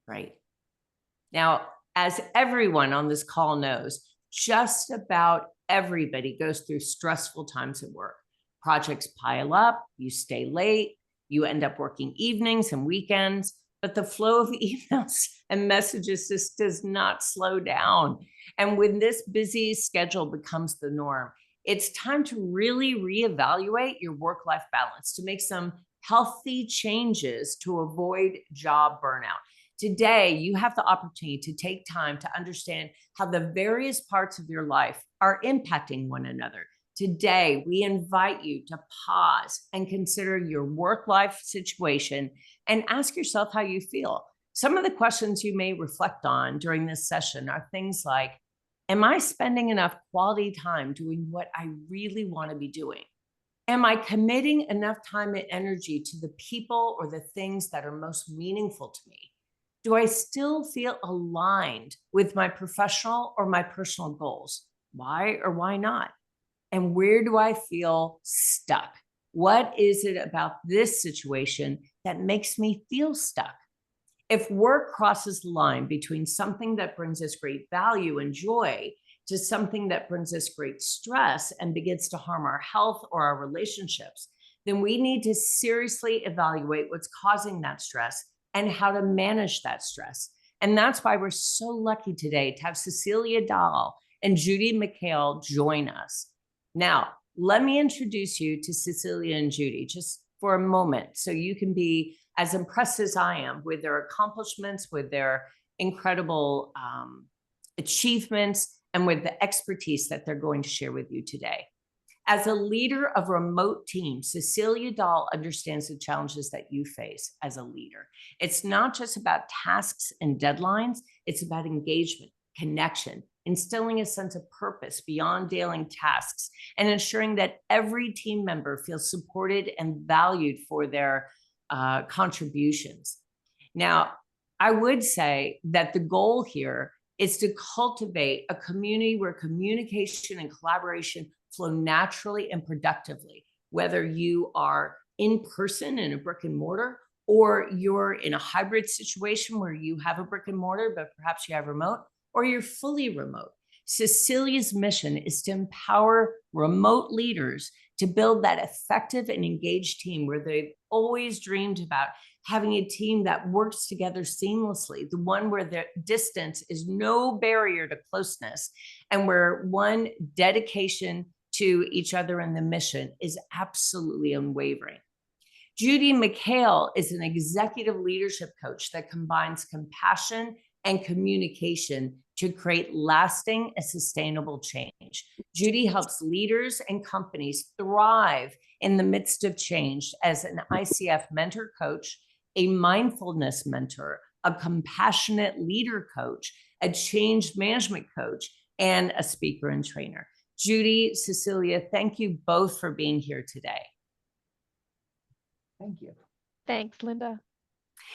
Right. Now, as everyone on this call knows, just about everybody goes through stressful times at work. Projects pile up, you stay late, you end up working evenings and weekends, but the flow of emails and messages just does not slow down. And when this busy schedule becomes the norm, it's time to really reevaluate your work-life balance, to make some healthy changes to avoid job burnout. Today, you have the opportunity to take time to understand how the various parts of your life are impacting one another. Today, we invite you to pause and consider your work-life situation and ask yourself how you feel. Some of the questions you may reflect on during this session are things like, am I spending enough quality time doing what I really want to be doing? Am I committing enough time and energy to the people or the things that are most meaningful to me? Do I still feel aligned with my professional or my personal goals? Why or why not? And where do I feel stuck? What is it about this situation that makes me feel stuck? If work crosses the line between something that brings us great value and joy to something that brings us great stress and begins to harm our health or our relationships, then we need to seriously evaluate what's causing that stress and how to manage that stress. And that's why we're so lucky today to have Cecilia Dahl and Judy Micale join us. Now, let me introduce you to Cecilia and Judy just for a moment so you can be as impressed as I am with their accomplishments, with their incredible achievements, and with the expertise that they're going to share with you today. As a leader of remote teams, Cecilia Dahl understands the challenges that you face as a leader. It's not just about tasks and deadlines, it's about engagement, connection, instilling a sense of purpose beyond daily tasks, and ensuring that every team member feels supported and valued for their contributions. Now, I would say that the goal here is to cultivate a community where communication and collaboration flow naturally and productively, whether you are in person in a brick and mortar, or you're in a hybrid situation where you have a brick and mortar, but perhaps you have remote, or you're fully remote. Cecilia's mission is to empower remote leaders to build that effective and engaged team where they've always dreamed about having a team that works together seamlessly, the one where the distance is no barrier to closeness, and where one dedication to each other and the mission is absolutely unwavering. Judy Micale is an executive leadership coach that combines compassion and communication to create lasting and sustainable change. Judy helps leaders and companies thrive in the midst of change as an ICF mentor coach, a mindfulness mentor, a compassionate leader coach, a change management coach, and a speaker and trainer. Judy, Cecilia, thank you both for being here today. Thank you. Thanks, Linda.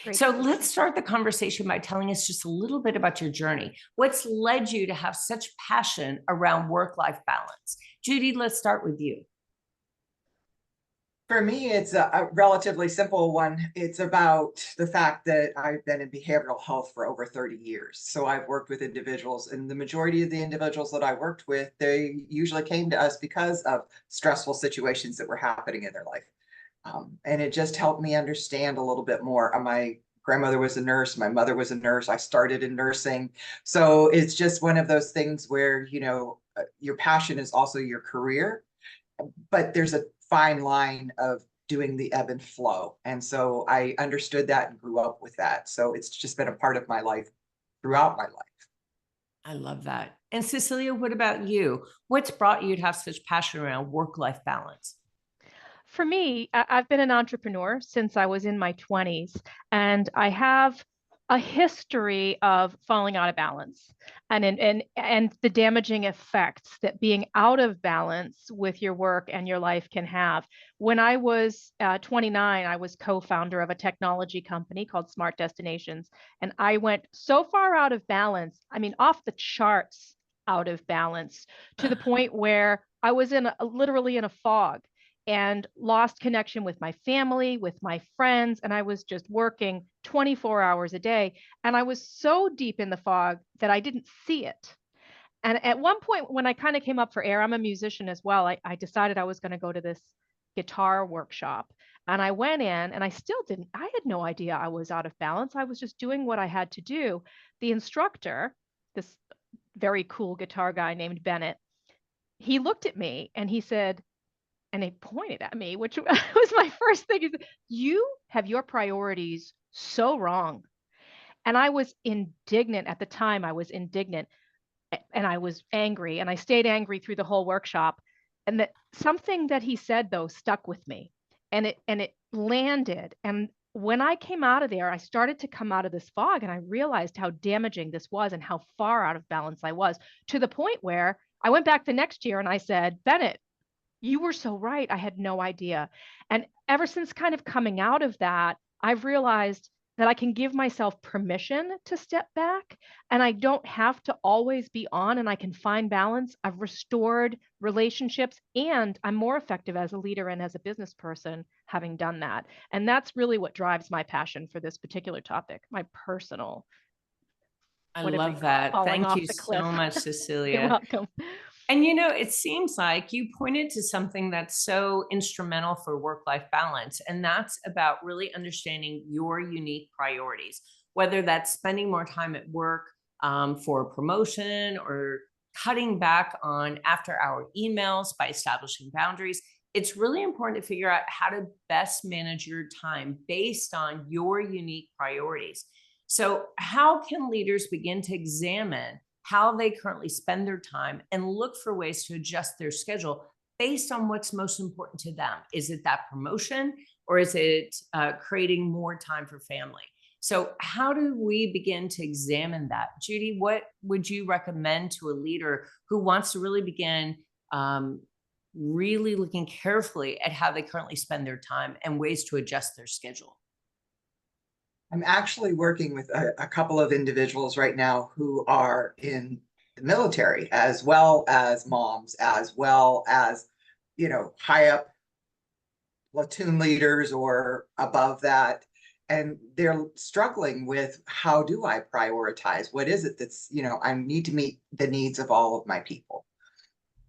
Great. So let's start the conversation by telling us just a little bit about your journey. What's led you to have such passion around work-life balance? Judy, let's start with you. For me, it's a relatively simple one. It's about the fact that I've been in behavioral health for over 30 years. So I've worked with individuals, and the majority of the individuals that I worked with, they usually came to us because of stressful situations that were happening in their life. And it just helped me understand a little bit more. My grandmother was a nurse. My mother was a nurse. I started in nursing. So it's just one of those things where, you know, your passion is also your career, but there's a fine line of doing the ebb and flow. And so I understood that and grew up with that. So it's just been a part of my life throughout my life. I love that. And Cecilia, what about you? What's brought you to have such passion around work-life balance? For me, I've been an entrepreneur since I was in my 20s, and I have a history of falling out of balance and the damaging effects that being out of balance with your work and your life can have. When I was 29, I was co-founder of a technology company called Smart Destinations, and I went so far out of balance, I mean, off the charts out of balance, to the point where I was literally in a fog. and lost connection with my family, with my friends. And I was just working 24 hours a day. And I was so deep in the fog that I didn't see it. And at one point, when I kind of came up for air, I'm a musician as well. I decided I was going to go to this guitar workshop. And I went in and I still didn't, I had no idea I was out of balance. I was just doing what I had to do. The instructor, this very cool guitar guy named Bennett, he looked at me and he said, and he pointed at me, which was my first thing. He said, "You have your priorities so wrong." And I was indignant at the time. I was indignant and I was angry and I stayed angry through the whole workshop. And that something that he said though stuck with me and it landed. And when I came out of there, I started to come out of this fog and I realized how damaging this was and how far out of balance I was, to the point where I went back the next year and I said, "Bennett, you were so right. I had no idea." And ever since kind of coming out of that, I've realized that I can give myself permission to step back and I don't have to always be on, and I can find balance. I've restored relationships and I'm more effective as a leader and as a business person having done that. And that's really what drives my passion for this particular topic, my personal, I whatever you love call it, that. falling Thank off you the cliff. so much, You're Cecilia. welcome. And you know, it seems like you pointed to something that's so instrumental for work-life balance, and that's about really understanding your unique priorities, whether that's spending more time at work for a promotion or cutting back on after-hour emails by establishing boundaries. It's really important to figure out how to best manage your time based on your unique priorities. So, how can leaders begin to examine how they currently spend their time and look for ways to adjust their schedule based on what's most important to them? Is it that promotion or is it creating more time for family? So, how do we begin to examine that? Judy, what would you recommend to a leader who wants to really begin really looking carefully at how they currently spend their time and ways to adjust their schedule? I'm actually working with a couple of individuals right now who are in the military, as well as moms, as well as, high up platoon leaders or above that. And they're struggling with, how do I prioritize? What is it that's, I need to meet the needs of all of my people.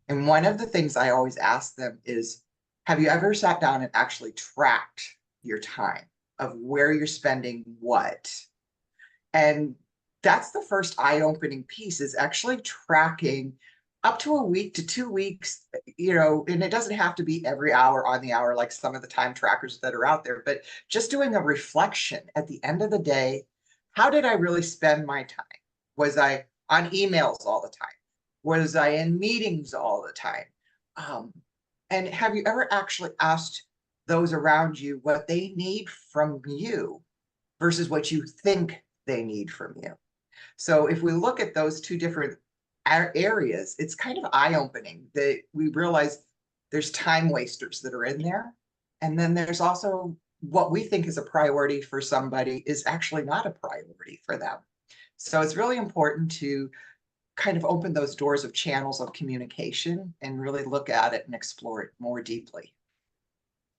And one of the things I always ask them is, have you ever sat down and actually tracked your time of where you're spending what? And that's the first eye-opening piece, is actually tracking up to a week to 2 weeks, and it doesn't have to be every hour on the hour like some of the time trackers that are out there, but just doing a reflection at the end of the day. How did I really spend my time? Was I on emails all the time? Was I in meetings all the time? And have you ever actually asked those around you what they need from you versus what you think they need from you? So if we look at those two different areas, it's kind of eye-opening that we realize there's time wasters that are in there. And then there's also what we think is a priority for somebody is actually not a priority for them. So it's really important to kind of open those doors of channels of communication and really look at it and explore it more deeply.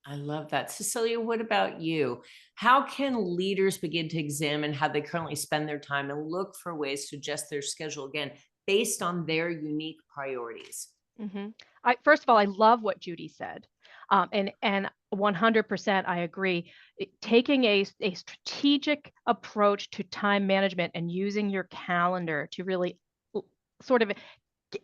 I love that. Cecilia, what about you? How can leaders begin to examine how they currently spend their time and look for ways to adjust their schedule again based on their unique priorities? Mm-hmm. First of all, I love what Judy said. And 100% I agree. Taking a strategic approach to time management and using your calendar to really sort of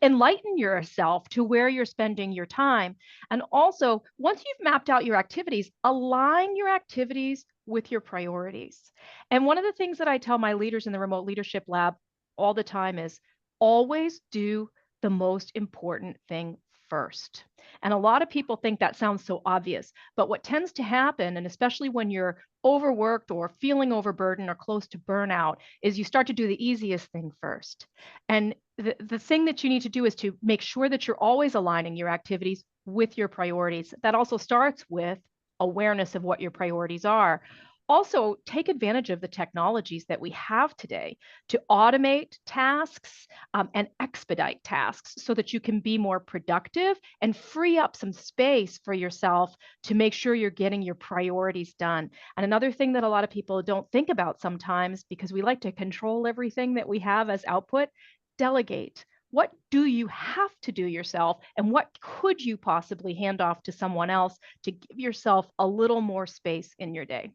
enlighten yourself to where you're spending your time. And also, once you've mapped out your activities, align your activities with your priorities. And one of the things that I tell my leaders in the remote leadership lab all the time is always do the most important thing first. And a lot of people think that sounds so obvious, but what tends to happen, and especially when you're overworked or feeling overburdened or close to burnout, is you start to do the easiest thing first. And the thing that you need to do is to make sure that you're always aligning your activities with your priorities. That also starts with awareness of what your priorities are. also take advantage of the technologies that we have today to automate tasks and expedite tasks so that you can be more productive and free up some space for yourself to make sure you're getting your priorities done. And another thing that a lot of people don't think about sometimes, because we like to control everything that we have as output, delegate. What do you have to do yourself, and what could you possibly hand off to someone else to give yourself a little more space in your day?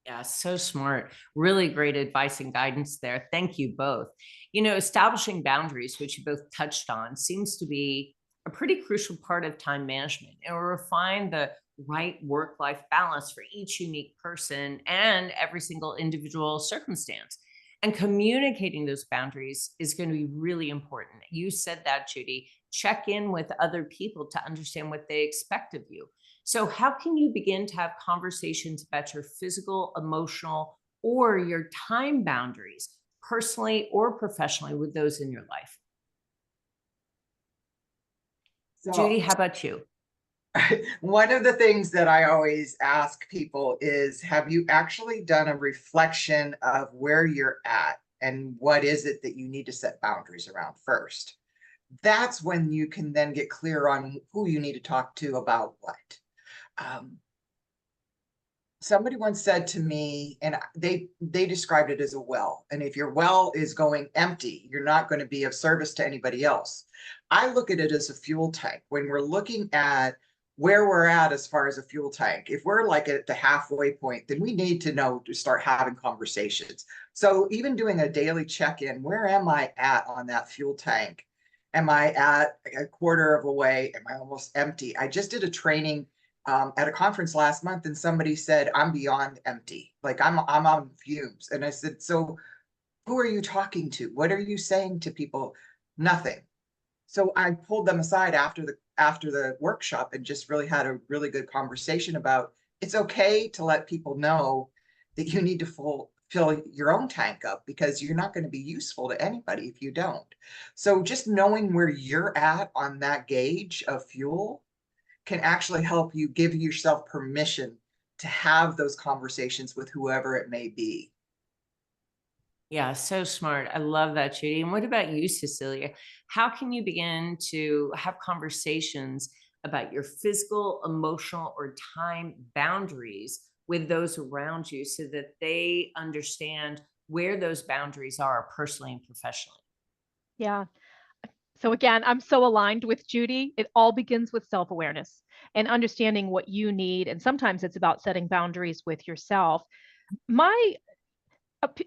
Yeah, so smart. Really great advice and guidance there. Thank you both. Establishing boundaries, which you both touched on, seems to be a pretty crucial part of time management. And will refine the right work-life balance for each unique person and every single individual circumstance. And communicating those boundaries is going to be really important. You said that, Judy. Check in with other people to understand what they expect of you. So, how can you begin to have conversations about your physical, emotional, or your time boundaries, personally or professionally, with those in your life? Judy, So how about you? one of the things that I always ask people is, have you actually done a reflection of where you're at and what is it that you need to set boundaries around first? That's when you can then get clear on who you need to talk to about what. Um, Somebody once said to me, and they described it as a well. And if your well is going empty, you're not going to be of service to anybody else. I look at it as a fuel tank. When we're looking at where we're at as far as a fuel tank, if we're like at the halfway point, then we need to know to start having conversations. So even doing a daily check-in, where am I at on that fuel tank? Am I at a quarter of a way? Am I almost empty? I just did a training at a conference last month, and somebody said, I'm beyond empty. Like I'm on fumes. And I said, so who are you talking to? What are you saying to people? Nothing. So I pulled them aside after the workshop and just really had a really good conversation about, it's okay to let people know that you need to fill your own tank up, because you're not going to be useful to anybody if you don't. So just knowing where you're at on that gauge of fuel can actually help you give yourself permission to have those conversations with whoever it may be. Yeah, so smart. I love that, Judy. And what about you, Cecilia? How can you begin to have conversations about your physical, emotional, or time boundaries with those around you so that they understand where those boundaries are personally and professionally? Yeah. So again, I'm so aligned with Judy. It all begins with self-awareness and understanding what you need. And sometimes it's about setting boundaries with yourself. My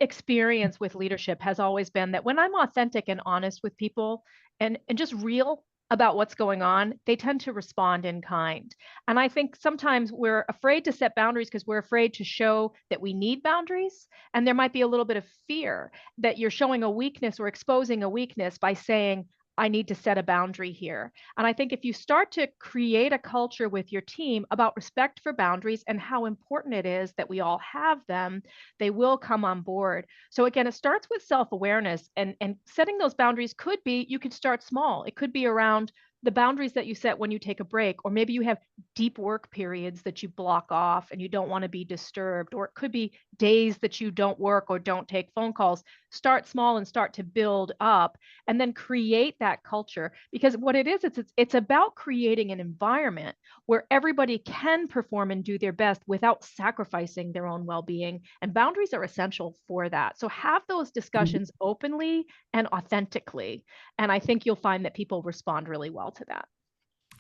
experience with leadership has always been that when I'm authentic and honest with people and just real about what's going on, they tend to respond in kind. And I think sometimes we're afraid to set boundaries because we're afraid to show that we need boundaries. And there might be a little bit of fear that you're showing a weakness or exposing a weakness by saying, I need to set a boundary here. And I think if you start to create a culture with your team about respect for boundaries and how important it is that we all have them, they will come on board. So again, it starts with self-awareness, and setting those boundaries could be, you could start small. It could be around the boundaries that you set when you take a break, or maybe you have deep work periods that you block off and you don't want to be disturbed, or it could be days that you don't work or don't take phone calls. Start small and start to build up, and then create that culture, because what it is, it's about creating an environment where everybody can perform and do their best without sacrificing their own well-being, and boundaries are essential for that. So have those discussions openly and authentically, and I think you'll find that people respond really well to that.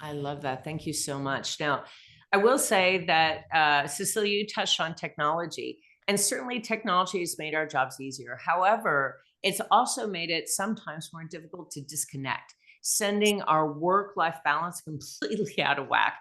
I love that. Thank you so much. Now, I will say that, Cecilia, you touched on technology, and certainly technology has made our jobs easier. However, it's also made it sometimes more difficult to disconnect, sending our work-life balance completely out of whack.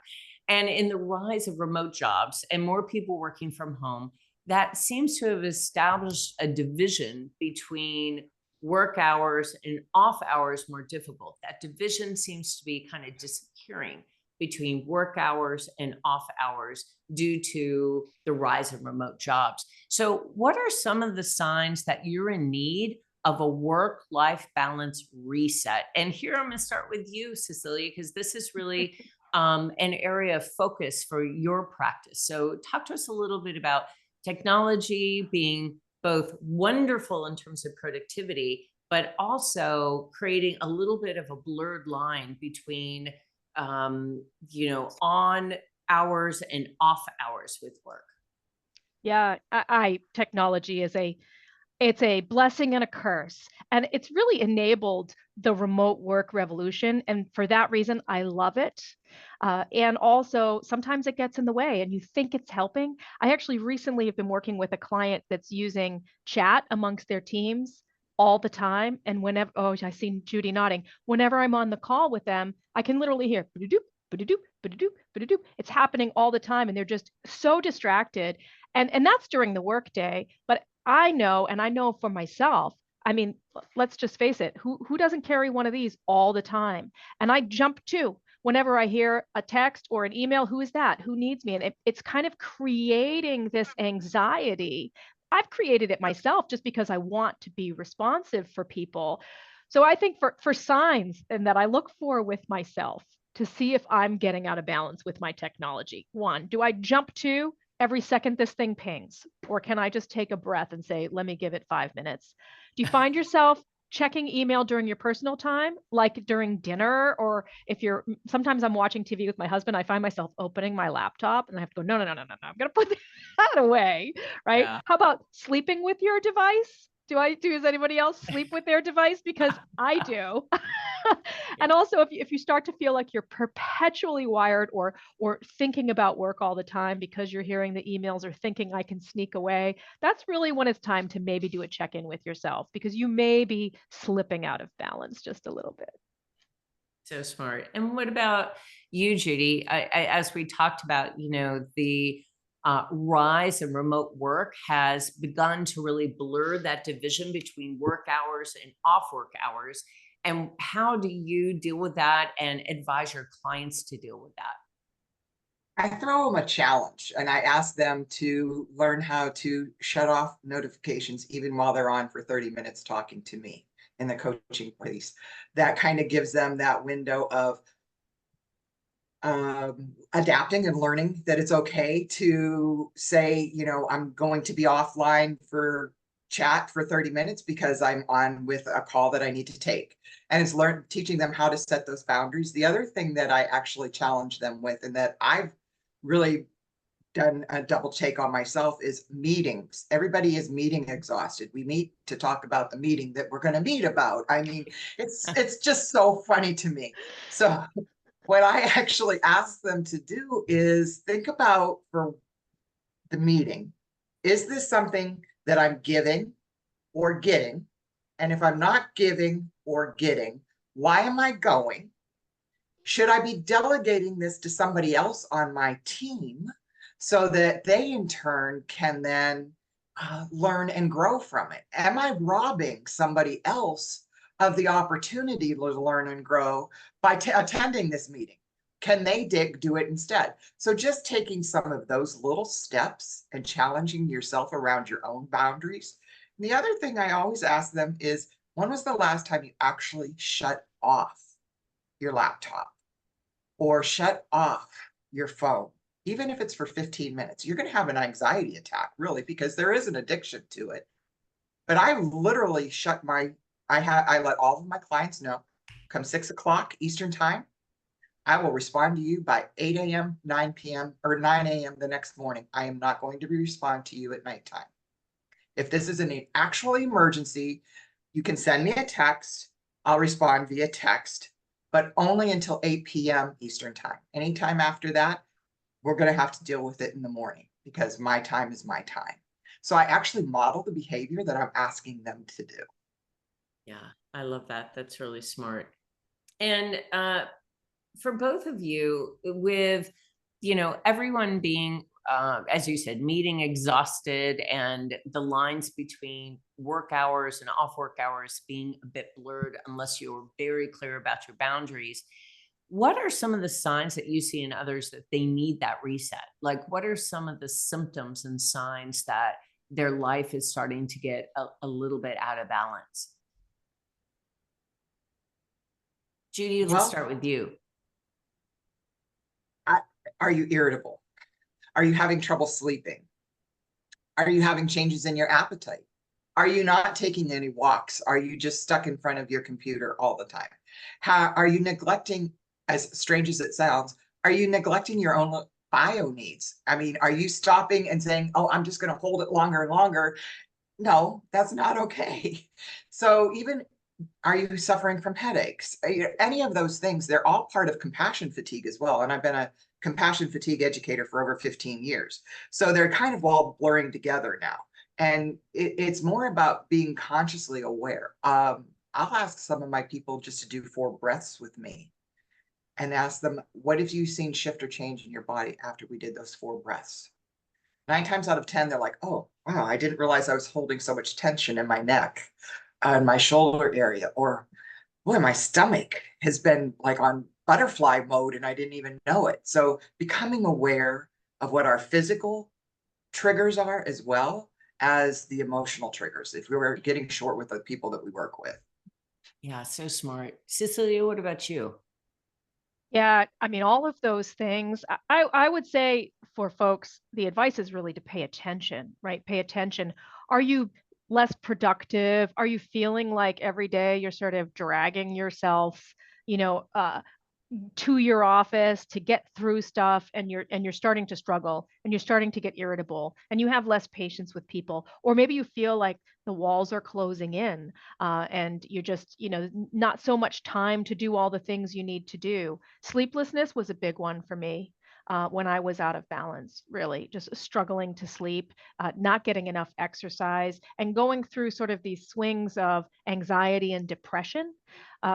And in the rise of remote jobs and more people working from home, that seems to have established a division between work hours and off hours more difficult. That division seems to be kind of disappearing between work hours and off hours due to the rise of remote jobs. So, what are some of the signs that you're in need of a work-life balance reset? And here I'm going to start with you, Cecilia, because this is really an area of focus for your practice. So, talk to us a little bit about technology being both wonderful in terms of productivity, but also creating a little bit of a blurred line between, on hours and off hours with work. Yeah, technology is it's a blessing and a curse. And it's really enabled the remote work revolution. And for that reason, I love it. And also, sometimes it gets in the way and you think it's helping. I actually recently have been working with a client that's using chat amongst their teams all the time. And whenever, oh, I see Judy nodding. Whenever I'm on the call with them, I can literally hear, ba-da-doop, ba-da-doop, ba-da-doop, ba-da-doop. It's happening all the time. And they're just so distracted. And that's during the workday. But I know, and I know for myself, I mean, let's just face it, who doesn't carry one of these all the time? And I jump too. Whenever I hear a text or an email, who is that? Who needs me? And it's kind of creating this anxiety. I've created it myself just because I want to be responsive for people. So I think for signs and that I look for with myself to see if I'm getting out of balance with my technology. One, do I jump to every second this thing pings? Or can I just take a breath and say, let me give it 5 minutes? Do you find yourself checking email during your personal time, like during dinner? Or if you're, sometimes I'm watching TV with my husband, I find myself opening my laptop and I have to go, no, no, no, no, no, no, I'm going to put that away, right? Yeah. How about sleeping with your device? Does anybody else sleep with their device? Because I do. And also, if you start to feel like you're perpetually wired or thinking about work all the time because you're hearing the emails or thinking I can sneak away, that's really when it's time to maybe do a check-in with yourself, because you may be slipping out of balance just a little bit. So smart. And what about you, Judy? As we talked about, the rise in remote work has begun to really blur that division between work hours and off work hours. And how do you deal with that and advise your clients to deal with that? I throw them a challenge and I ask them to learn how to shut off notifications even while they're on for 30 minutes talking to me in the coaching place. That kind of gives them that window of adapting and learning that it's okay to say, I'm going to be offline for chat for 30 minutes because I'm on with a call that I need to take. And it's teaching them how to set those boundaries. The other thing that I actually challenge them with, and that I've really done a double take on myself, is meetings. Everybody is meeting exhausted. We meet to talk about the meeting that we're going to meet about. I mean, it's just so funny to me. So what I actually ask them to do is think about, for the meeting, is this something that I'm giving or getting? And if I'm not giving or getting, why am I going? Should I be delegating this to somebody else on my team so that they in turn can then learn and grow from it? Am I robbing somebody else of the opportunity to learn and grow by attending this meeting? Can they do it instead? So just taking some of those little steps and challenging yourself around your own boundaries. And the other thing I always ask them is, when was the last time you actually shut off your laptop or shut off your phone? Even if it's for 15 minutes, you're going to have an anxiety attack, really, because there is an addiction to it. But I literally I let all of my clients know, come 6 o'clock Eastern time, I will respond to you by 8 a.m., 9 p.m., or 9 a.m. the next morning. I am not going to respond to you at nighttime. If this is an actual emergency, you can send me a text. I'll respond via text, but only until 8 p.m. Eastern time. Anytime after that, we're going to have to deal with it in the morning, because my time is my time. So I actually model the behavior that I'm asking them to do. Yeah, I love that. That's really smart. And for both of you, with everyone being as you said, meeting exhausted, and the lines between work hours and off work hours being a bit blurred unless you're very clear about your boundaries, what are some of the signs that you see in others that they need that reset? Like, what are some of the symptoms and signs that their life is starting to get a little bit out of balance? Judy, let's start with you. Are you irritable? Are you having trouble sleeping? Are you having changes in your appetite? Are you not taking any walks? Are you just stuck in front of your computer all the time? How are you neglecting, as strange as it sounds, are you neglecting your own bio needs? I mean, are you stopping and saying, oh, I'm just going to hold it longer and longer? No, that's not okay. So even, are you suffering from headaches? Any of those things, they're all part of compassion fatigue as well. And I've been a compassion fatigue educator for over 15 years. So they're kind of all blurring together now. And it's more about being consciously aware. I'll ask some of my people just to do 4 breaths with me and ask them, what have you seen shift or change in your body after we did those 4 breaths? 9 times out of 10, they're like, oh, wow, I didn't realize I was holding so much tension in my neck and my shoulder area, or boy, my stomach has been like on butterfly mode and I didn't even know it. So becoming aware of what our physical triggers are as well as the emotional triggers, if we were getting short with the people that we work with. Yeah, so smart. Cecilia, what about you? Yeah, I mean, all of those things, I would say for folks, the advice is really to pay attention, right? Pay attention. Are you less productive? Are you feeling like every day you're sort of dragging yourself, you know, to your office to get through stuff, and you're starting to struggle and you're starting to get irritable and you have less patience with people, or maybe you feel like the walls are closing in, and you're just, not so much time to do all the things you need to do. Sleeplessness was a big one for me. When I was out of balance, really just struggling to sleep, not getting enough exercise, and going through sort of these swings of anxiety and depression.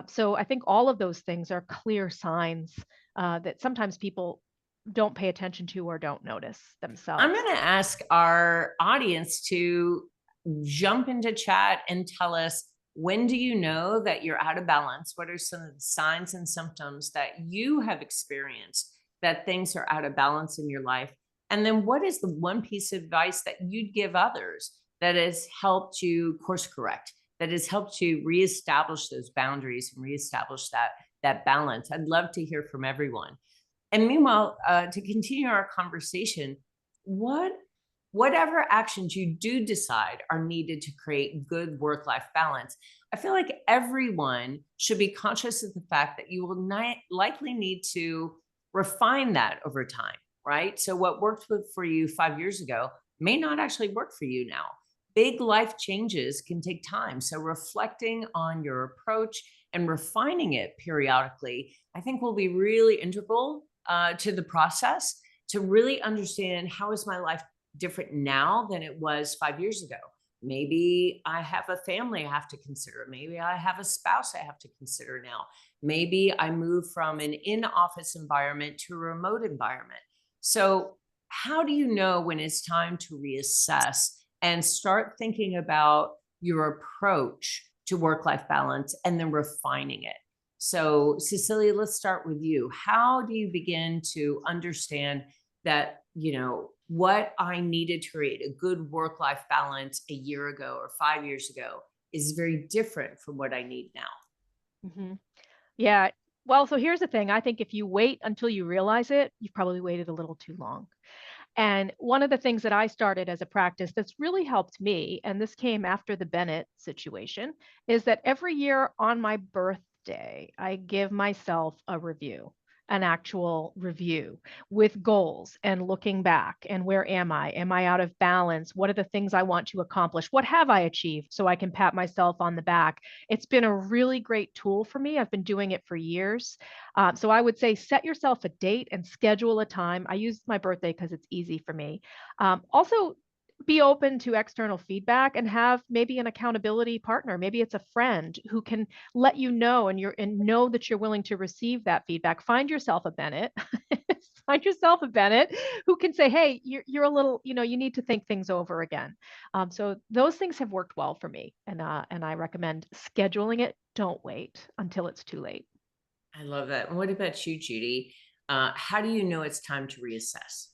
So I think all of those things are clear signs that sometimes people don't pay attention to or don't notice I'm themselves. going to ask our audience to jump into chat and tell us, when do you know that you're out of balance? What are some of the signs and symptoms that you have experienced that things are out of balance in your life? And then what is the one piece of advice that you'd give others that has helped you course correct, that has helped you reestablish those boundaries and reestablish that balance? I'd love to hear from everyone. And meanwhile, to continue our conversation, whatever actions you do decide are needed to create good work-life balance, I feel like everyone should be conscious of the fact that you will likely need to refine that over time, right? So what worked for you 5 years ago may not actually work for you now. Big life changes can take time. So reflecting on your approach and refining it periodically, I think, will be really integral to the process to really understand, how is my life different now than it was 5 years ago? Maybe I have a family I have to consider. Maybe I have a spouse I have to consider now. Maybe I move from an in-office environment to a remote environment. So how do you know when it's time to reassess and start thinking about your approach to work-life balance and then refining it? So Cecilia, let's start with you. How do you begin to understand that, what I needed to create a good work-life balance a year ago or 5 years ago is very different from what I need now? Hmm. Yeah. Well, so here's the thing. I think if you wait until you realize it, you've probably waited a little too long. And one of the things that I started as a practice that's really helped me, and this came after the Bennett situation, is that every year on my birthday, I give myself a review, an actual review with goals and looking back and where am I? Am I out of balance? What are the things I want to accomplish? What have I achieved? So I can pat myself on the back. It's been a really great tool for me. I've been doing it for years. So I would say set yourself a date and schedule a time. I use my birthday because it's easy for me. Also, be open to external feedback and have maybe an accountability partner. Maybe it's a friend who can let you know, and know that you're willing to receive that feedback. Find yourself a Bennett. Find yourself a Bennett who can say, hey, you're a little, you need to think things over again. So those things have worked well for me. And I recommend scheduling it. Don't wait until it's too late. I love that. And what about you, Judy? How do you know it's time to reassess?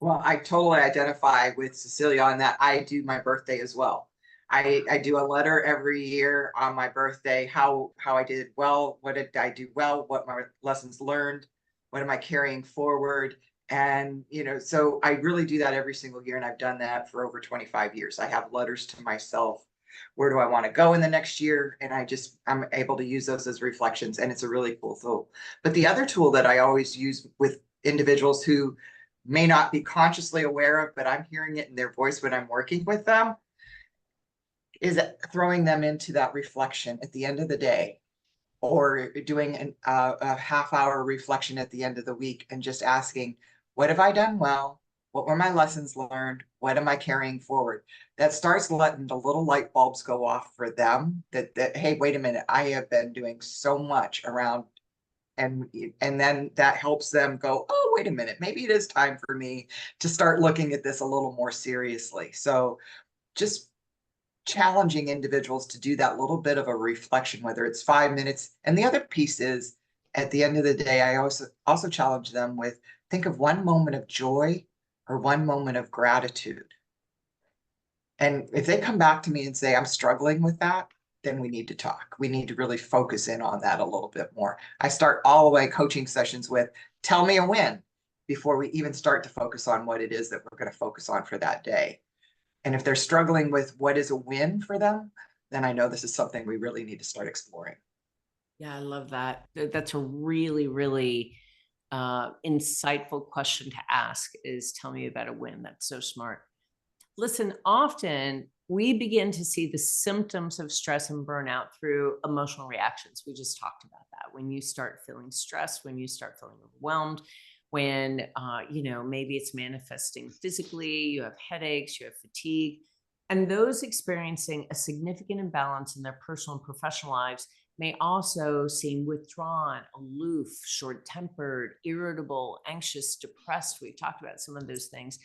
Well, I totally identify with Cecilia on that. I do my birthday as well. I do a letter every year on my birthday, how I did well, what did I do well, what my lessons learned, what am I carrying forward. And, so I really do that every single year. And I've done that for over 25 years. I have letters to myself. Where do I want to go in the next year? And I'm able to use those as reflections. And it's a really cool tool. But the other tool that I always use with individuals who may not be consciously aware of, but I'm hearing it in their voice when I'm working with them, is throwing them into that reflection at the end of the day, or doing a half hour reflection at the end of the week and just asking, what have I done well? What were my lessons learned? What am I carrying forward? That starts letting the little light bulbs go off for them that, hey, wait a minute, I have been doing so much around. And then that helps them go, oh, wait a minute, maybe it is time for me to start looking at this a little more seriously. So just challenging individuals to do that little bit of a reflection, whether it's 5 minutes. And the other piece is, at the end of the day, I also challenge them with, think of one moment of joy or one moment of gratitude. And if they come back to me and say, I'm struggling with that, then we need to talk. We need to really focus in on that a little bit more. I start all the way coaching sessions with, tell me a win, before we even start to focus on what it is that we're going to focus on for that day. And if they're struggling with what is a win for them, then I know this is something we really need to start exploring. Yeah, I love that. That's a really, really insightful question to ask, is tell me about a win. That's so smart. Listen, often we begin to see the symptoms of stress and burnout through emotional reactions. We just talked about that. When you start feeling stressed, when you start feeling overwhelmed, when, maybe it's manifesting physically, you have headaches, you have fatigue, and those experiencing a significant imbalance in their personal and professional lives may also seem withdrawn, aloof, short-tempered, irritable, anxious, depressed. We've talked about some of those things.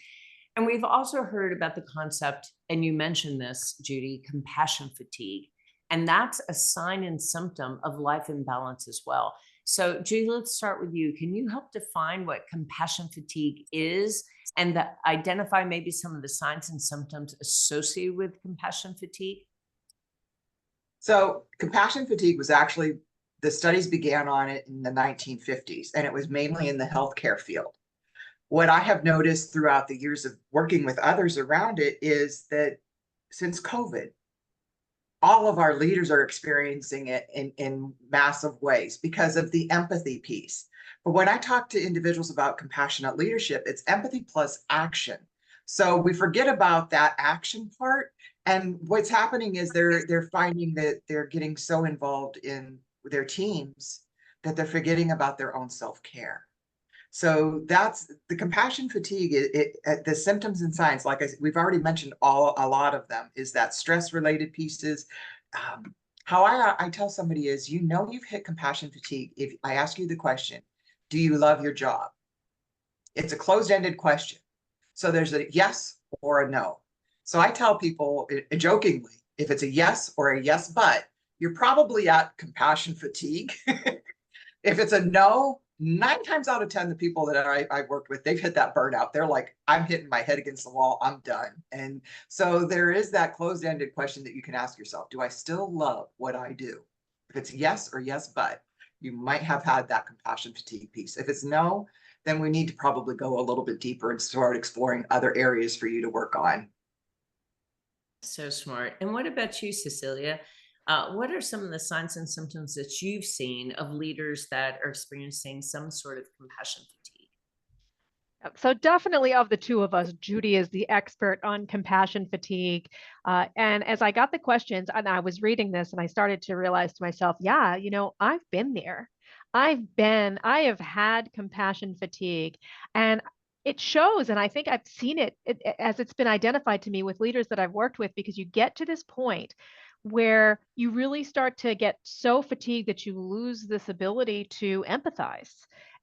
And we've also heard about the concept, and you mentioned this, Judy, compassion fatigue. And that's a sign and symptom of life imbalance as well. So, Judy, let's start with you. Can you help define what compassion fatigue is and identify maybe some of the signs and symptoms associated with compassion fatigue? So compassion fatigue was actually, the studies began on it in the 1950s, and it was mainly in the healthcare field. What I have noticed throughout the years of working with others around it is that since COVID, all of our leaders are experiencing it in massive ways because of the empathy piece. But when I talk to individuals about compassionate leadership, it's empathy plus action. So we forget about that action part. And what's happening is they're finding that they're getting so involved in their teams that they're forgetting about their own self-care. So that's the compassion fatigue. The symptoms and signs, like we've already mentioned, a lot of them is that stress-related pieces. How I tell somebody is, you've hit compassion fatigue if I ask you the question, do you love your job? It's a closed-ended question. So there's a yes or a no. So I tell people jokingly, if it's a yes or a yes, but you're probably at compassion fatigue. If it's a no, 9 times out of 10, the people that I've worked with, they've hit that burnout. They're like, I'm hitting my head against the wall. I'm done. And so there is that closed-ended question that you can ask yourself. Do I still love what I do? If it's yes or yes, but you might have had that compassion fatigue piece. If it's no, then we need to probably go a little bit deeper and start exploring other areas for you to work on. So smart. And what about you, Cecilia? What are some of the signs and symptoms that you've seen of leaders that are experiencing some sort of compassion fatigue? So definitely of the two of us, Judy is the expert on compassion fatigue. And as I got the questions and I was reading this and I started to realize to myself, yeah, I've been there. I have had compassion fatigue, and it shows. And I think I've seen it as it's been identified to me with leaders that I've worked with, because you get to this point where you really start to get so fatigued that you lose this ability to empathize.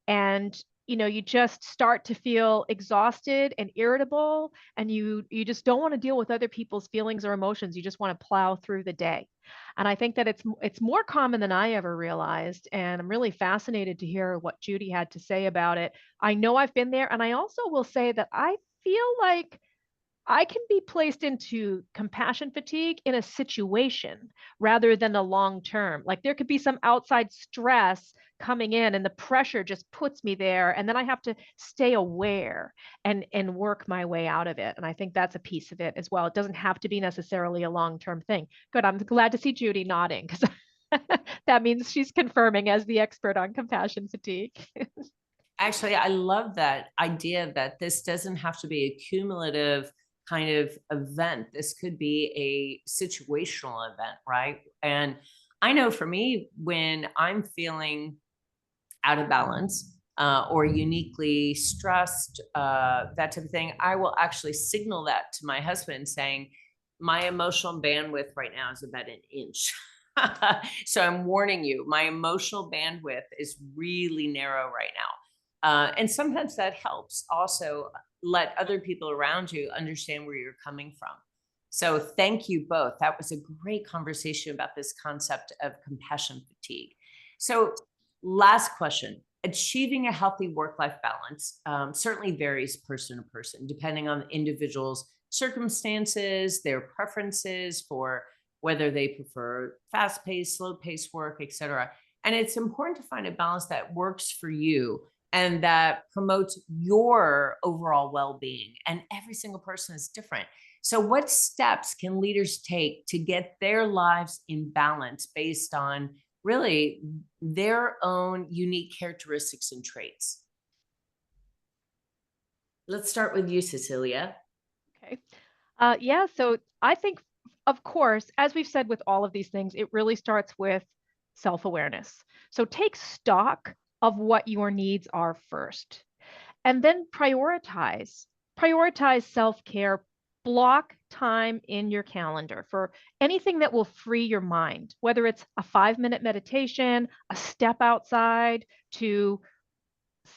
And you just start to feel exhausted and irritable, and you just don't want to deal with other people's feelings or emotions. You just want to plow through the day. And I think that it's more common than I ever realized. And I'm really fascinated to hear what Judy had to say about it. I know I've been there. And I also will say that I feel like I can be placed into compassion fatigue in a situation rather than a long term. Like there could be some outside stress coming in and the pressure just puts me there. And then I have to stay aware and work my way out of it. And I think that's a piece of it as well. It doesn't have to be necessarily a long-term thing. Good. I'm glad to see Judy nodding because that means she's confirming as the expert on compassion fatigue. Actually, I love that idea that this doesn't have to be a cumulative kind of event. This could be a situational event, right? And I know for me, when I'm feeling out of balance or uniquely stressed, that type of thing, I will actually signal that to my husband saying, my emotional bandwidth right now is about an inch. So I'm warning you, my emotional bandwidth is really narrow right now. And sometimes that helps also let other people around you understand where you're coming from. So thank you both. That was a great conversation about this concept of compassion fatigue. So last question, achieving a healthy work-life balance certainly varies person to person, depending on the individual's circumstances, their preferences for whether they prefer fast-paced, slow-paced work, et cetera. And it's important to find a balance that works for you and that promotes your overall well-being. And every single person is different. So what steps can leaders take to get their lives in balance based on really their own unique characteristics and traits? Let's start with you, Cecilia. Okay. Yeah, so I think, of course, as we've said with all of these things, it really starts with self-awareness. So take stock of what your needs are first, and then prioritize. Prioritize self-care. Block time in your calendar for anything that will free your mind, whether it's a 5-minute meditation, a step outside to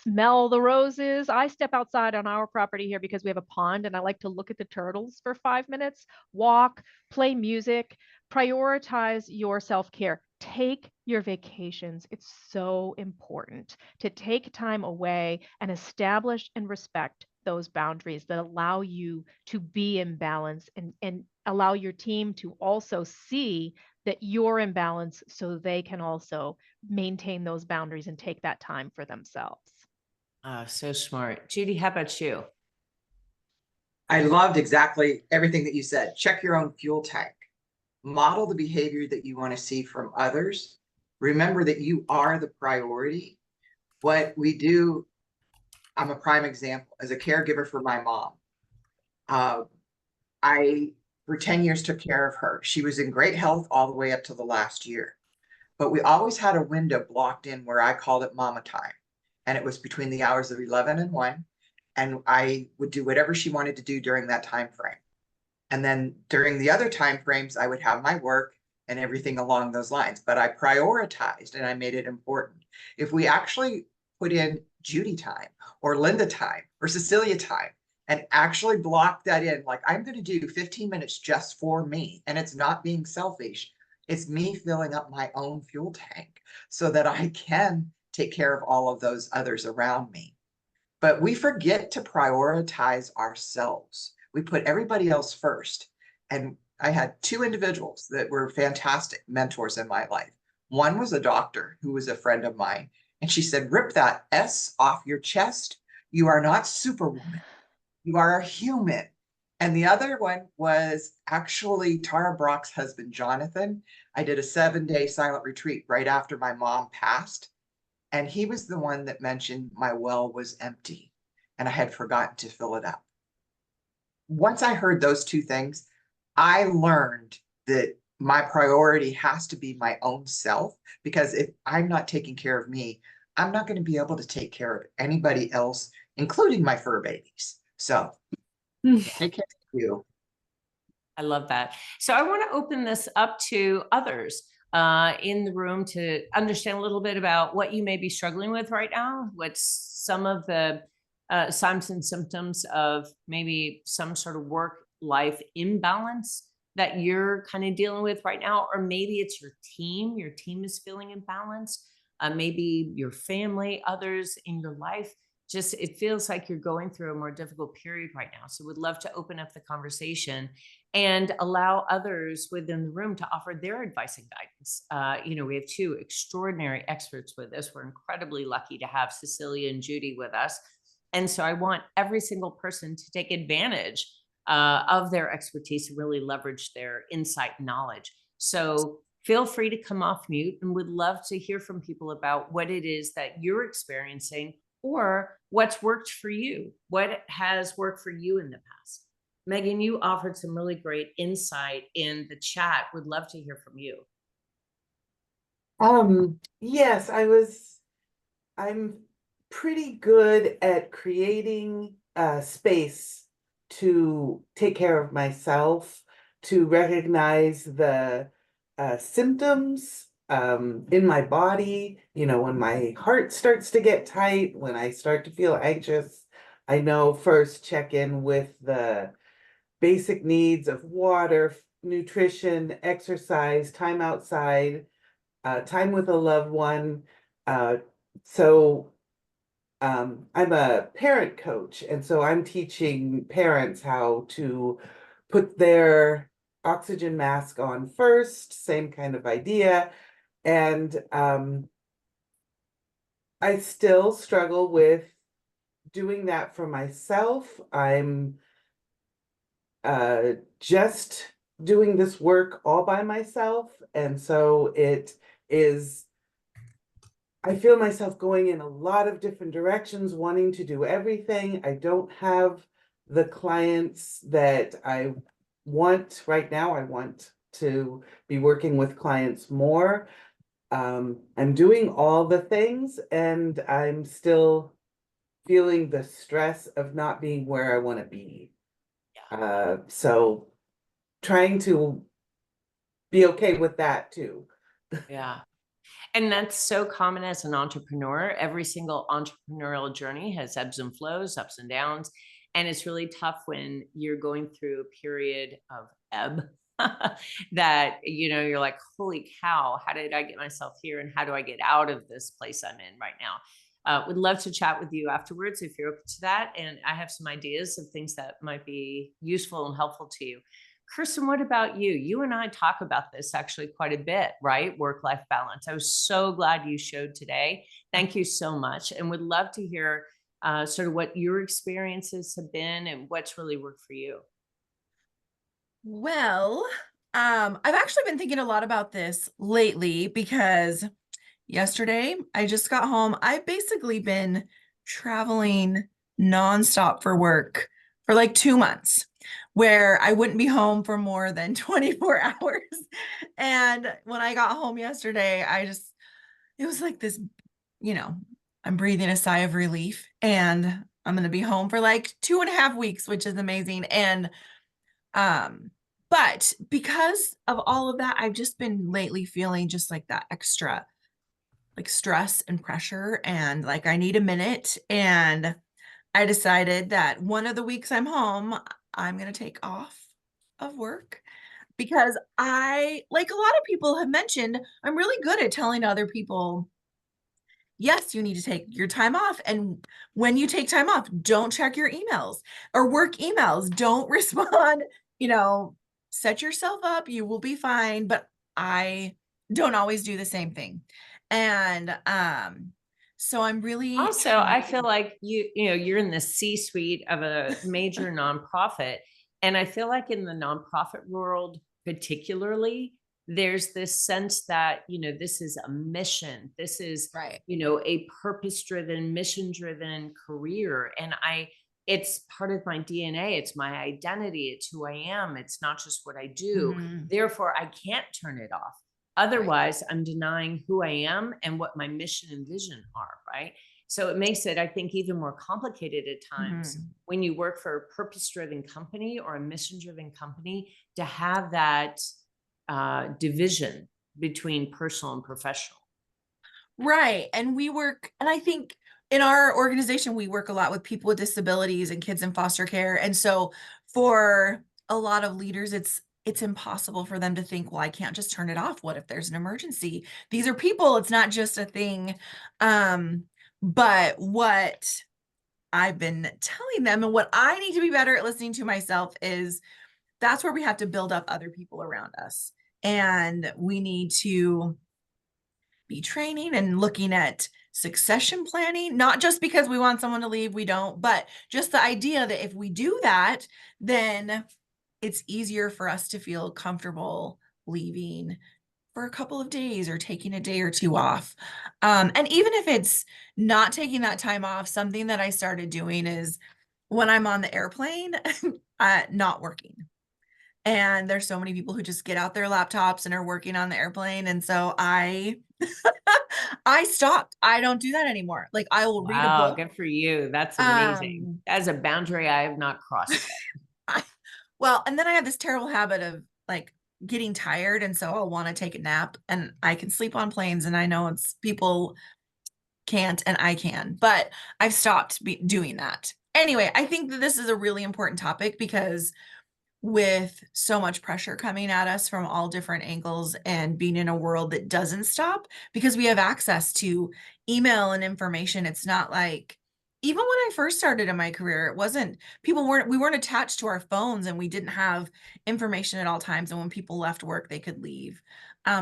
smell the roses. I step outside on our property here because we have a pond and I like to look at the turtles for 5 minutes, walk, play music, prioritize your self-care. Take your vacations. It's so important to take time away and establish and respect those boundaries that allow you to be in balance and allow your team to also see that you're in balance so they can also maintain those boundaries and take that time for themselves. Oh, so smart. Judy, how about you? I loved exactly everything that you said. Check your own fuel tank. Model the behavior that you want to see from others. Remember that you are the priority. What we do, I'm a prime example as a caregiver for my mom. I, for 10 years, took care of her. She was in great health all the way up to the last year. But we always had a window blocked in where I called it mama time. And it was between the hours of 11 and 1. And I would do whatever she wanted to do during that time frame. And then during the other time frames, I would have my work and everything along those lines. But I prioritized and I made it important. If we actually put in Judy time or Linda time or Cecilia time and actually block that in, like I'm going to do 15 minutes just for me, and it's not being selfish. It's me filling up my own fuel tank so that I can take care of all of those others around me. But we forget to prioritize ourselves. We put everybody else first. And I had 2 individuals that were fantastic mentors in my life. One was a doctor who was a friend of mine. And she said, rip that S off your chest. You are not Superwoman. You are a human. And the other one was actually Tara Brock's husband, Jonathan. I did a 7-day silent retreat right after my mom passed. And he was the one that mentioned my well was empty and I had forgotten to fill it up. Once I heard those 2 things, I learned that my priority has to be my own self, because if I'm not taking care of me, I'm not going to be able to take care of anybody else, including my fur babies. So take care of you. I love that. So I want to open this up to others in the room to understand a little bit about what you may be struggling with right now. What's some of the signs and symptoms of maybe some sort of work-life imbalance that you're kind of dealing with right now? Or maybe it's your team is feeling imbalanced. Maybe your family, others in your life. just, it feels like you're going through a more difficult period right now. So would love to open up the conversation and allow others within the room to offer their advice and guidance. We have two extraordinary experts with us. We're incredibly lucky to have Cecilia and Judy with us. And so I want every single person to take advantage of their expertise and really leverage their insight and knowledge. So feel free to come off mute, and would love to hear from people about what it is that you're experiencing or what's worked for you. What has worked for you in the past? Megan, you offered some really great insight in the chat. Would love to hear from you. Yes, I'm pretty good at creating space to take care of myself, to recognize the symptoms in my body. When my heart starts to get tight, when I start to feel anxious, I know first check in with the basic needs of water, nutrition, exercise, time outside, time with a loved one. So I'm a parent coach, and so I'm teaching parents how to put their oxygen mask on first, same kind of idea. And I still struggle with doing that for myself. I'm just doing this work all by myself. And so I feel myself going in a lot of different directions, wanting to do everything. I don't have the clients that I want right now. I want to be working with clients more. I'm doing all the things, and I'm still feeling the stress of not being where I want to be. So trying to be okay with that too. Yeah. And that's so common as an entrepreneur. Every single entrepreneurial journey has ebbs and flows, ups and downs. And it's really tough when you're going through a period of ebb that, you're like, holy cow, how did I get myself here? And how do I get out of this place I'm in right now? Would love to chat with you afterwards if you're open to that. And I have some ideas of things that might be useful and helpful to you. Kirsten, what about you? You and I talk about this actually quite a bit, right? Work-life balance. I was so glad you showed today. Thank you so much. And would love to hear sort of what your experiences have been and what's really worked for you. Well, I've actually been thinking a lot about this lately because yesterday I just got home. I've basically been traveling nonstop for work for like 2 months, where I wouldn't be home for more than 24 hours. And when I got home yesterday, it was like this, I'm breathing a sigh of relief, and I'm going to be home for like 2.5 weeks, which is amazing. And but because of all of that, I've just been lately feeling just like that extra like stress and pressure, and like I need a minute. And I decided that one of the weeks I'm home, I'm going to take off of work, because like a lot of people have mentioned, I'm really good at telling other people, yes, you need to take your time off. And when you take time off, don't check your emails or work emails. Don't respond, set yourself up. You will be fine. But I don't always do the same thing. And so I'm really Also, I feel like you're in the C-suite of a major nonprofit. And I feel like in the nonprofit world, particularly, there's this sense that, this is a mission. This is, right. A purpose-driven, mission-driven career. And it's part of my DNA. It's my identity. It's who I am. It's not just what I do. Mhm. Therefore, I can't turn it off. Otherwise, I'm denying who I am and what my mission and vision are, right? So it makes it, I think, even more complicated at times when you work for a purpose-driven company or a mission-driven company to have that division between personal and professional. Right. And I think in our organization, we work a lot with people with disabilities and kids in foster care. And so for a lot of leaders, it's impossible for them to think, well, I can't just turn it off. What if there's an emergency? These are people. It's not just a thing. But what I've been telling them, and what I need to be better at listening to myself, is that's where we have to build up other people around us. And we need to be training and looking at succession planning, not just because we want someone to leave, we don't, but just the idea that if we do that, then it's easier for us to feel comfortable leaving for a couple of days or taking a day or two off. And even if it's not taking that time off, something that I started doing is when I'm on the airplane, not working. And there's so many people who just get out their laptops and are working on the airplane. And so I stopped. I don't do that anymore. Like, I will read a Wow, book. good for you. That's amazing. As a boundary I have not crossed yet. Well, and then I have this terrible habit of like getting tired. And so I'll want to take a nap, and I can sleep on planes. And I know it's people can't, and I can, but I've stopped doing that. Anyway, I think that this is a really important topic, because with so much pressure coming at us from all different angles, and being in a world that doesn't stop because we have access to email and information. It's not like, even when I first started in my career, it wasn't, we weren't attached to our phones, and we didn't have information at all times. And when people left work, they could leave.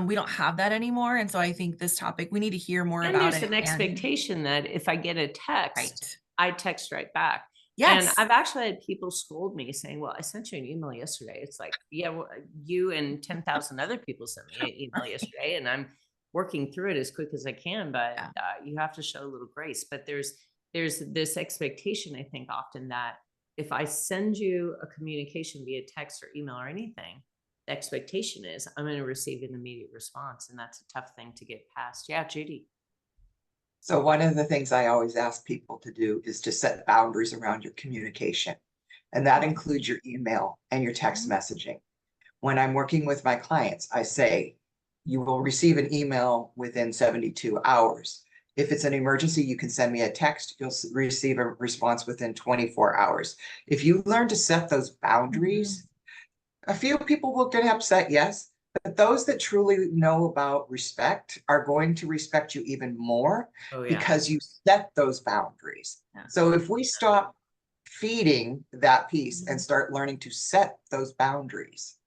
We don't have that anymore. And so I think this topic, we need to hear more And about there's it. an expectation that if I get a text, Right. I text right back. Yes. And I've actually had people scold me saying, well, I sent you an email yesterday. It's like, yeah, well, you and 10,000 other people sent me an email yesterday, and I'm working through it as quick as I can, but Yeah. you have to show a little grace. But there's this expectation, I think, often, that if I send you a communication via text or email or anything, the expectation is I'm going to receive an immediate response. And that's a tough thing to get past. Yeah, Judy. So one of the things I always ask people to do is to set boundaries around your communication. And that includes your email and your text messaging. When I'm working with my clients, I say, you will receive an email within 72 hours. If it's an emergency, you can send me a text. You'll receive a response within 24 hours. If you learn to set those boundaries, a few people will get upset, yes, but those that truly know about respect are going to respect you even more Oh, yeah. because you set those boundaries. Yeah. So if we stop feeding that piece and start learning to set those boundaries,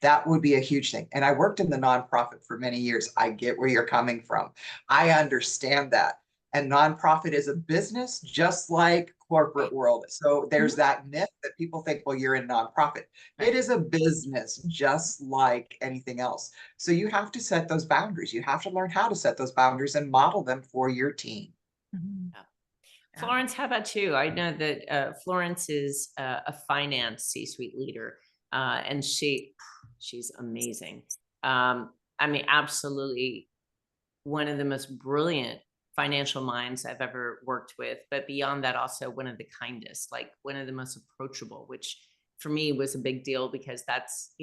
that would be a huge thing. And I worked in the nonprofit for many years. I get where you're coming from. I understand that. And nonprofit is a business just like corporate world. So there's that myth that people think, well, you're in nonprofit. It is a business just like anything else. So you have to set those boundaries. You have to learn how to set those boundaries and model them for your team. Yeah. Florence, how about you? I know that Florence is a finance C-suite leader, and she's amazing. I mean, absolutely one of the most brilliant financial minds I've ever worked with, but beyond that, also one of the kindest, like one of the most approachable, which for me was a big deal, because that's,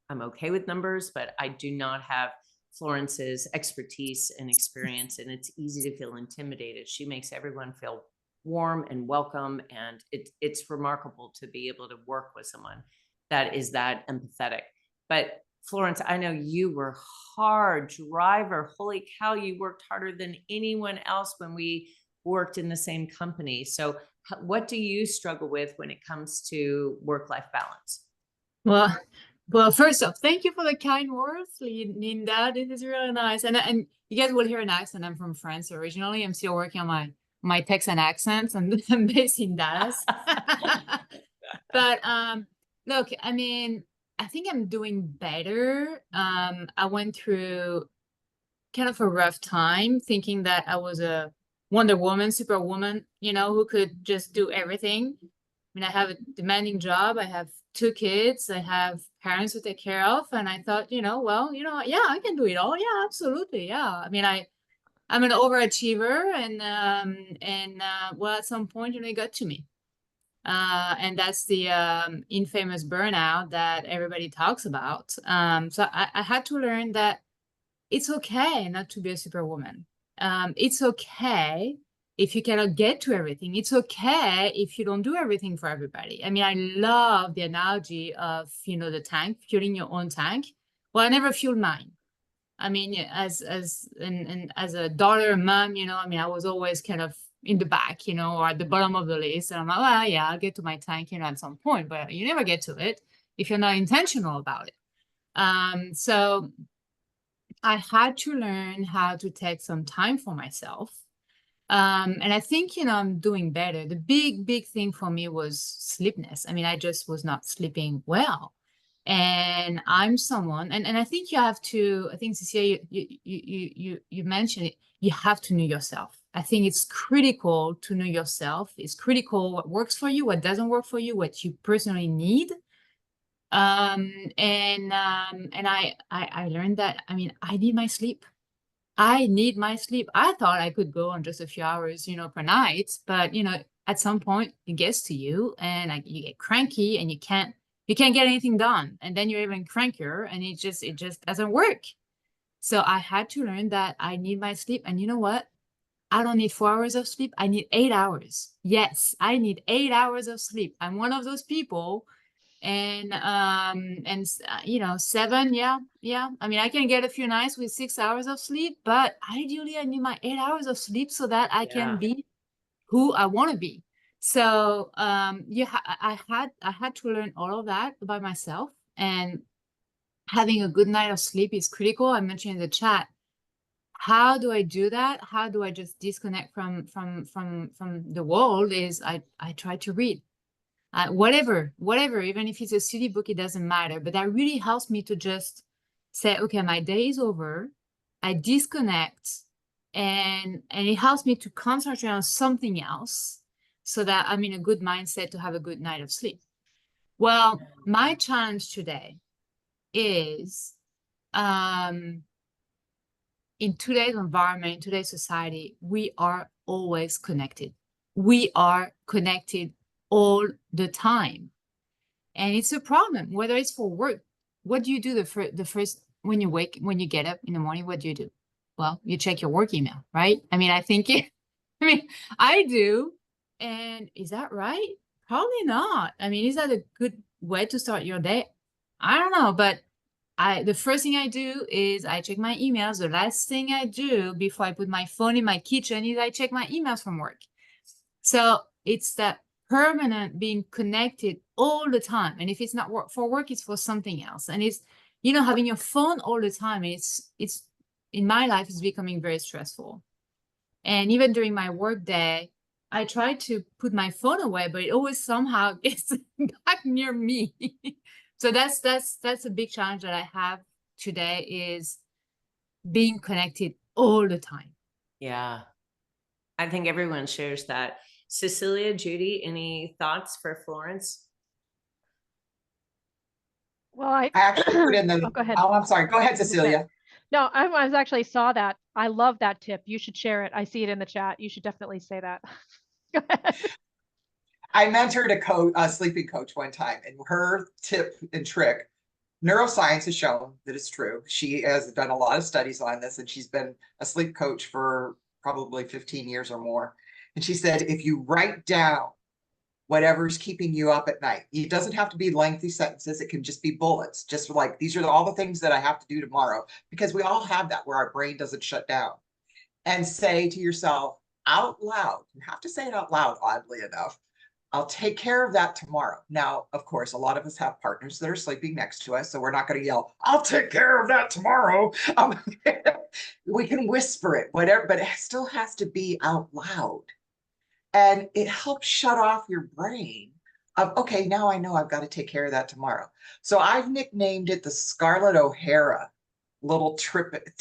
I'm okay with numbers, but I do not have Florence's expertise and experience, and it's easy to feel intimidated. She makes everyone feel warm and welcome, and it's remarkable to be able to work with someone that is that empathetic. But Florence, I know you were hard driver. Holy cow, you worked harder than anyone else when we worked in the same company. So what do you struggle with when it comes to work-life balance? Well, first off, thank you for the kind words, Linda. This is really nice. And you guys will hear an accent. I'm from France originally. I'm still working on my Texan accents, and I'm based in Dallas. But look, I mean, I think I'm doing better. I went through kind of a rough time thinking that I was a Wonder Woman, Superwoman, who could just do everything. I mean, I have a demanding job. I have 2 kids. I have parents to take care of. And I thought, well, yeah, I can do it all. Yeah, absolutely. Yeah. I mean, I'm an overachiever, and well, at some point, it got to me. And that's the infamous burnout that everybody talks about. So I had to learn that it's okay not to be a superwoman. It's okay if you cannot get to everything. It's okay if you don't do everything for everybody. I mean, I love the analogy of, the tank, fueling your own tank. Well, I never fueled mine. I mean, as a daughter and mom, I mean, I was always kind of in the back, you know, or at the bottom of the list. And I'm like, well, yeah, I'll get to my tank, you know, at some point, but you never get to it if you're not intentional about it. So I had to learn how to take some time for myself. And I think, you know, I'm doing better. The big thing for me was sleepiness. I mean, I just was not sleeping well. And I'm someone, and I think you have to, I think Cecilia, you mentioned it, you have to know yourself. I think it's critical to know yourself. It's critical what works for you, what doesn't work for you, what you personally need. And I learned that, I mean, I need my sleep. I need my sleep. I thought I could go on just a few hours, you know, per night, but you know, at some point it gets to you and you get cranky and you can't get anything done. And then you're even crankier and it just doesn't work. So I had to learn that I need my sleep. And you know what? I don't need 4 hours of sleep. I need 8 hours. Yes, I need 8 hours of sleep. I'm one of those people. And you know, 7, yeah. I mean, I can get a few nights with 6 hours of sleep, but ideally I need my 8 hours of sleep so that I can be who I want to be. So I had to learn all of that by myself, and having a good night of sleep is critical. I mentioned in the chat, how do I do that? How do I just disconnect from the world? Is I try to read. Whatever, even if it's a city book, it doesn't matter. But that really helps me to just say, okay, my day is over. I disconnect, and it helps me to concentrate on something else so that I'm in a good mindset to have a good night of sleep. Well, my challenge today is in today's environment, in today's society, we are always connected. We are connected all the time. And it's a problem, whether it's for work. What do you do the first when you get up in the morning? What do you do? Well, you check your work email, right? I mean, I do. And is that right? Probably not. I mean, is that a good way to start your day? I don't know, but the first thing I do is I check my emails. The last thing I do before I put my phone in my kitchen is I check my emails from work. So it's that permanent being connected all the time. And if it's not for work, it's for something else. And it's, you know, having your phone all the time, it's in my life, it's becoming very stressful. And even during my work day, I try to put my phone away, but it always somehow gets back near me. So that's a big challenge that I have today, is being connected all the time. Yeah. I think everyone shares that. Cecilia, Judy, any thoughts for Florence? Well, I actually put in the, oh, go ahead. Oh, I'm sorry. Go ahead, Cecilia. No, I was actually saw that. I love that tip. You should share it. I see it in the chat. You should definitely say that. Go ahead. I mentored a sleeping coach one time, and her tip and trick, neuroscience has shown that it's true. She has done a lot of studies on this, and she's been a sleep coach for probably 15 years or more. And she said, if you write down whatever's keeping you up at night, it doesn't have to be lengthy sentences. It can just be bullets, just like, these are all the things that I have to do tomorrow, because we all have that where our brain doesn't shut down. And say to yourself out loud, you have to say it out loud, oddly enough, I'll take care of that tomorrow. Now, of course, a lot of us have partners that are sleeping next to us, so we're not going to yell, I'll take care of that tomorrow. We can whisper it, whatever, but it still has to be out loud. And it helps shut off your brain of, okay, now I know I've got to take care of that tomorrow. So I've nicknamed it the Scarlett O'Hara little trick.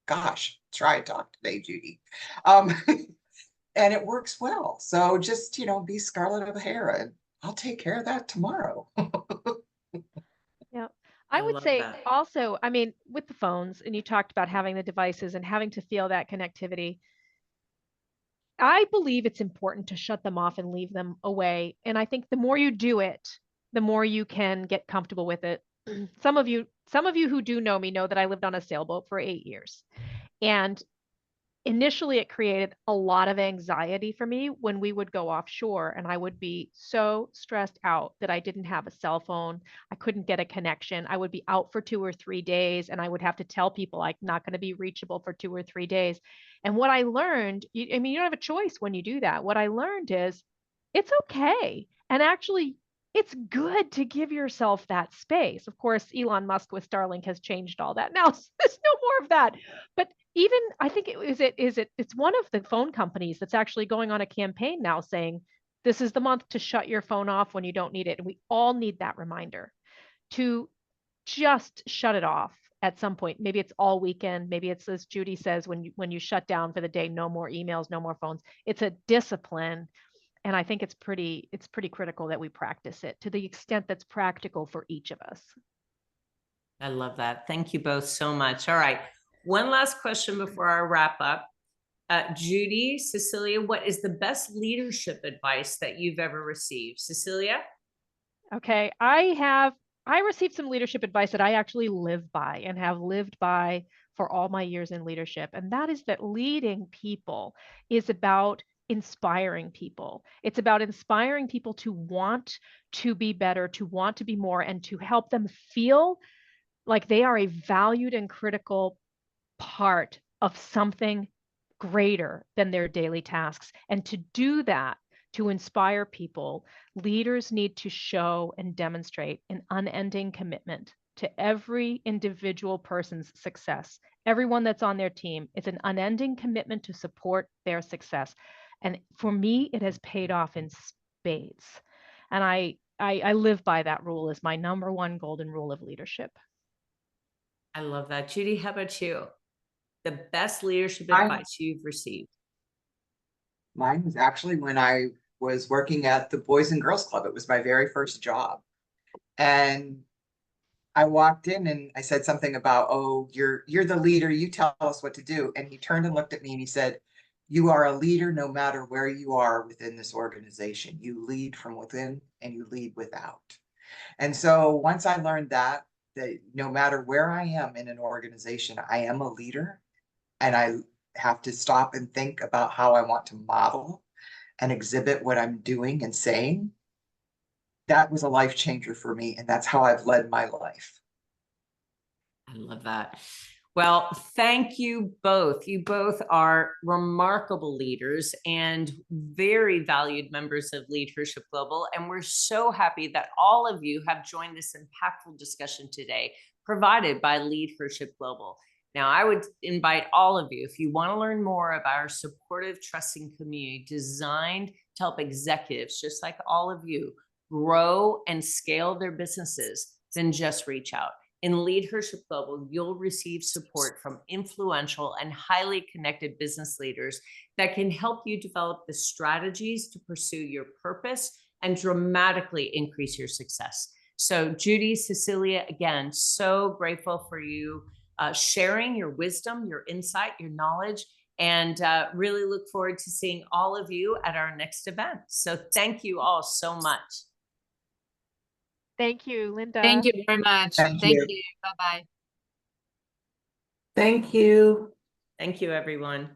Gosh, try and talk today, Judy. And it works well. So just, be Scarlett O'Hara, and I'll take care of that tomorrow. Yeah. I would love say that. also, I mean, with the phones, and you talked about having the devices and having to feel that connectivity, I believe it's important to shut them off and leave them away. And I think the more you do it, the more you can get comfortable with it. Some of you who do know me know that I lived on a sailboat for 8 years. And initially it created a lot of anxiety for me when we would go offshore, and I would be so stressed out that I didn't have a cell phone. I couldn't get a connection. I would be out for 2 or 3 days, and I would have to tell people I'm not going to be reachable for 2 or 3 days. And what I learned, I mean, you don't have a choice when you do that. What I learned is it's okay. And actually, it's good to give yourself that space. Of course, Elon Musk with Starlink has changed all that. Now there's no more of that. But even I think it's one of the phone companies that's actually going on a campaign now saying this is the month to shut your phone off when you don't need it. And we all need that reminder to just shut it off at some point. Maybe it's all weekend. Maybe it's, as Judy says, when you shut down for the day, no more emails, no more phones. It's a discipline. And I think it's pretty critical that we practice it to the extent that's practical for each of us. I love that. Thank you both so much. All right. One last question before our wrap up. Judy, Cecilia, what is the best leadership advice that you've ever received? Cecilia? Okay, I received some leadership advice that I actually live by and have lived by for all my years in leadership. And that is that leading people is about inspiring people. It's about inspiring people to want to be better, to want to be more, and to help them feel like they are a valued and critical part of something greater than their daily tasks. And to do that, to inspire people, leaders need to show and demonstrate an unending commitment to every individual person's success. Everyone that's on their team, it's an unending commitment to support their success. And for me, it has paid off in spades. And I live by that rule as my number one golden rule of leadership. I love that. Judy, how about you? The best leadership advice you've received? Mine was actually when I was working at the Boys and Girls Club. It was my very first job. And I walked in and I said something about, oh, you're the leader, you tell us what to do. And he turned and looked at me and he said, you are a leader no matter where you are within this organization. You lead from within and you lead without. And so once I learned that no matter where I am in an organization, I am a leader, and I have to stop and think about how I want to model and exhibit what I'm doing and saying. That was a life changer for me, and that's how I've led my life. I love that. Well, thank you both. You both are remarkable leaders and very valued members of Leadership Global. And we're so happy that all of you have joined this impactful discussion today, provided by Leadership Global. Now, I would invite all of you, if you want to learn more about our supportive, trusting community designed to help executives, just like all of you, grow and scale their businesses, then just reach out. In Leadership Global, you'll receive support from influential and highly connected business leaders that can help you develop the strategies to pursue your purpose and dramatically increase your success. So Judy, Cecilia, again, so grateful for you sharing your wisdom, your insight, your knowledge, and really look forward to seeing all of you at our next event. So thank you all so much. Thank you, Linda. Thank you very much. Thank Thank you. you. Bye-bye. Thank you. Thank you, everyone.